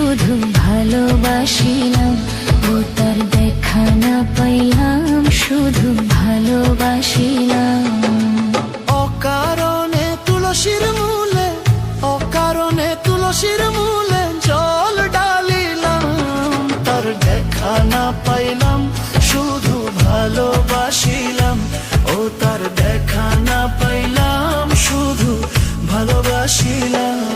শুধু ভালোবাসিলাম, ও তার দেখা না পাইলাম, শুধু ভালোবাসিলাম। অকারণে তুলসীর মূলে, অকারণে তুলসীর মূলে জল ঢালিলাম, তার দেখা না পাইলাম, শুধু ভালোবাসিলাম। ও তার দেখা না পাইলাম, শুধু ভালোবাসিলাম।